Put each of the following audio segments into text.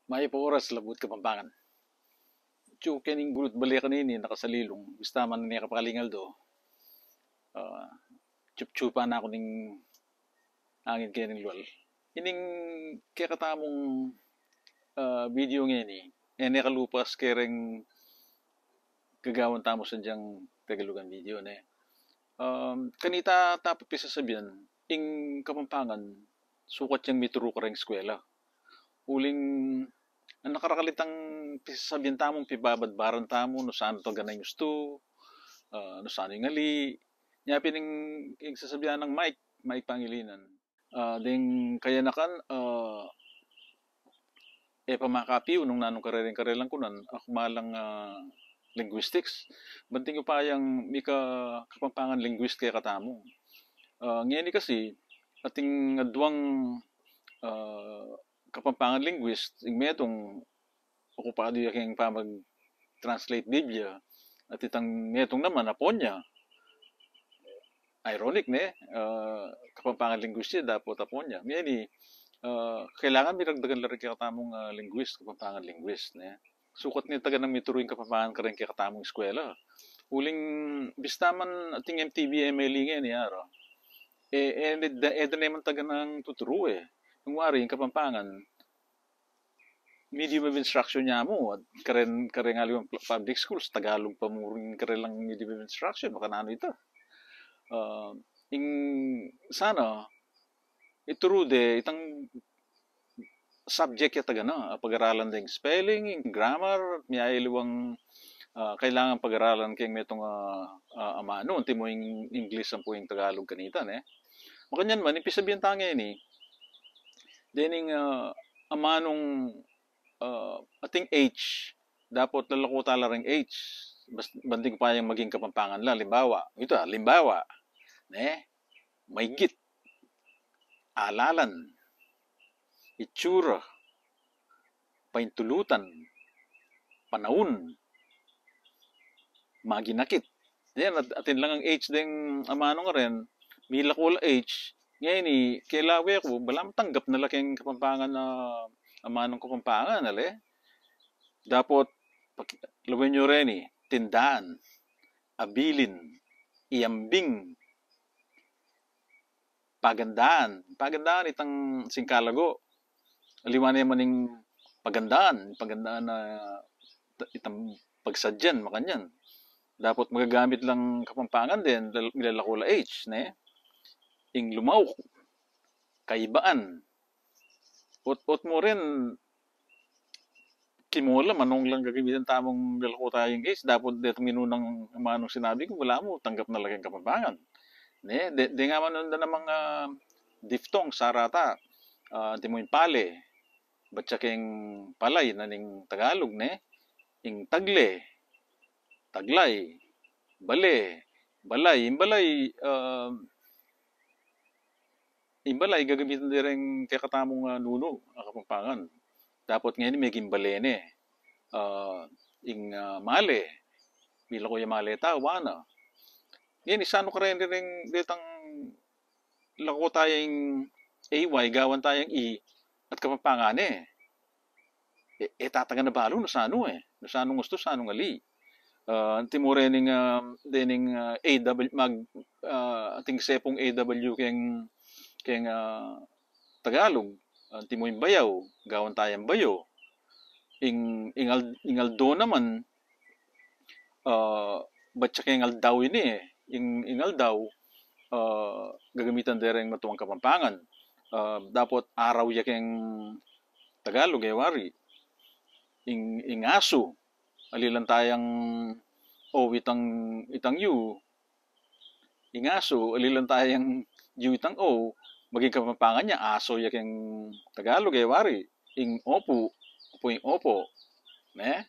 May po oras labot Kapampangan. Tsu kening gulut bali kanini nakasalilong. Basta man niya kapakalingal do. Uh, Chup-chupa na ako ning angin kening luwal. Ining kaya katamong video ngayon eh. Nakalupas kereng gagawan tamo sa diyang Tagalugan video ne. Kanita tapos pisasabihan, ing Kapampangan, sukat yung mituro ka rin eskwela. Uling ang nakarakalitang sabihin tamong pibabadbaran tamo no saan to ganay gusto, no saan yung ngali. Nya pining sasabihan ng Mike Pangilinan. Ding kaya nakan, pamakapiw nung nanong karelang kunan, ako malang linguistics. Banting ko pa yung mika Kapampangan linguist kaya katamo. Ngayon kasi, ating adwang Kapampangan linguist, yung metong okupado yung pamag-translate Biblia, at itang metong naman, apon niya. Ironic, ne? Kapampangan linguist siya, dapat apon niya. Ngayon kailangan miragdagan lang rin katamong linguist, Kapampangan linguist, ne? Sukat niya taga ng mituruing Kapampangan ka rin katamong eskwela. Uling, bistaman ating MTV, MLE ngayon, yara. Naman taga ng tuturo eh. Nung wari, yung Kapampangan, medium of instruction niya mo, at karen nga yung public schools, Tagalog pa mo rin karen lang medium of instruction, baka na ano ito. Sana, ituro de, itang subject ya taga na, pag-aralan ding spelling, grammar, miyayaliwang kailangan pag-aralan kayong metong amano, unti mo yung English ang po yung Tagalog kanita, ne? Makanyan man, ipisabihan tanga yun eh. Dening amanong ating H, dapat lalako tala ring H. Banting pa yung maging Kapampangan la, limbawa. Ito limbawa. Ne? Maygit. Alalan. Itsura. Paintulutan. Panahon. Maginakit. Yan, atin lang ang H ding amano nga rin. Milakul H. Ngayon kailawe ko, balam tanggap na laking Kapampangan na amanong Kapampangan, ale? Dapat, lawin nyo rin tindaan, abilin, iambing, pagandaan. Pagandaan itang singkalago. Aliwan naman yung pagandaan na itang pagsadyan, makanyan. Dapat magagamit lang Kapampangan din, milalakula H, ne? Ing lumaw, kaibaan. Ot mo rin, kimula, manong lang gagamitin tamong lalako tayong H. Dapat dito minunang manong sinabi ko, wala mo, tanggap na lang yung Kapampangan. Ne? De nga man na namang diftong, sarata, di mo yung pale, batsa keng palay na ning Tagalog, ne? Ing tagle, taglay, bale, balay, imbalay, gagamitin din rin kakatamong nuno, Kapampangan. Dapat ngayon may gimbalene. Male. Bila ko yung male wana. Ngayon, isano ka rin ditang lako tayong AY, gawan tayong E, at Kapampangan eh. Tataga na balo, nasano eh. Nasano gusto, sano ngali. Timure ning AW, ating sepong AW keng Tagalog. Timo yung bayaw, gawan tayong bayo. Ingaldo naman, batsa keng daw ini eh. Ingal daw, gagamitan din matuwang Kapampangan. Dapat araw ya keng Tagalog, wari. Ingaso, alilan tayang itang yu. Ingaso, alilan tayang yu itang o. Maging Kapampangan niya, aso ya keng Tagalog, wari. Opo yung opo. Ne?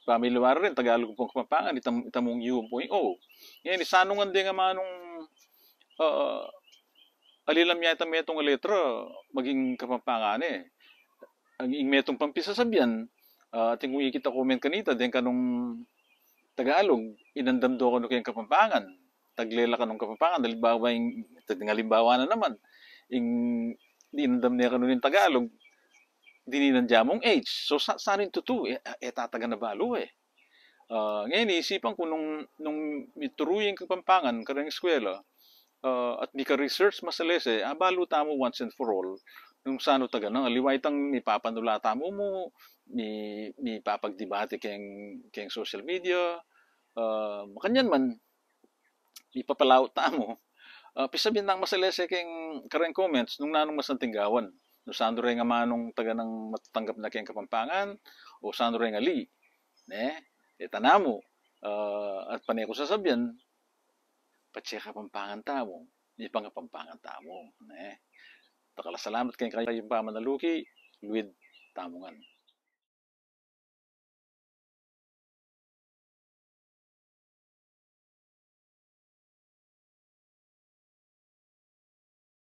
Pamilawar rin, Tagalog pong Kapampangan, itamong yu po yung o. Ngayon, isanungan din nga manong alilam niya itang metong letra, maging Kapampangan eh. Ang metong pampisasabihan, ating kung ikita comment kanita, din kanong Tagalog, inandamdo ko kayong Kapampangan. Taglela ka nung Kapampangan, halimbawa na naman, inandam niya kanong Tagalog, dininandya mong age. So, sa rin tutu, tataga na balo eh. Ngayon, isipan ko nung mituruyin Kapampangan, karang eskwela, at di ka research masalese, baluta mo once and for all, nung sano taga na, liwaitang ni papanulata mo, ni papagdebate keng social media, makanyan man, ipapalaot ta mo, pisabihin nang masalese keng karang comments, nung nanong masantinggawan, no sano rin nga manong taga ng matatanggap na keng Kapampangan, o sano rin nga li, ne, tanamo, at panay ko sasabihan, patsya Kapampangan tamo, di pa nga Kapampangan tamo, ne, takala salamat kay kayong pamanaluki, Luid Tamungan.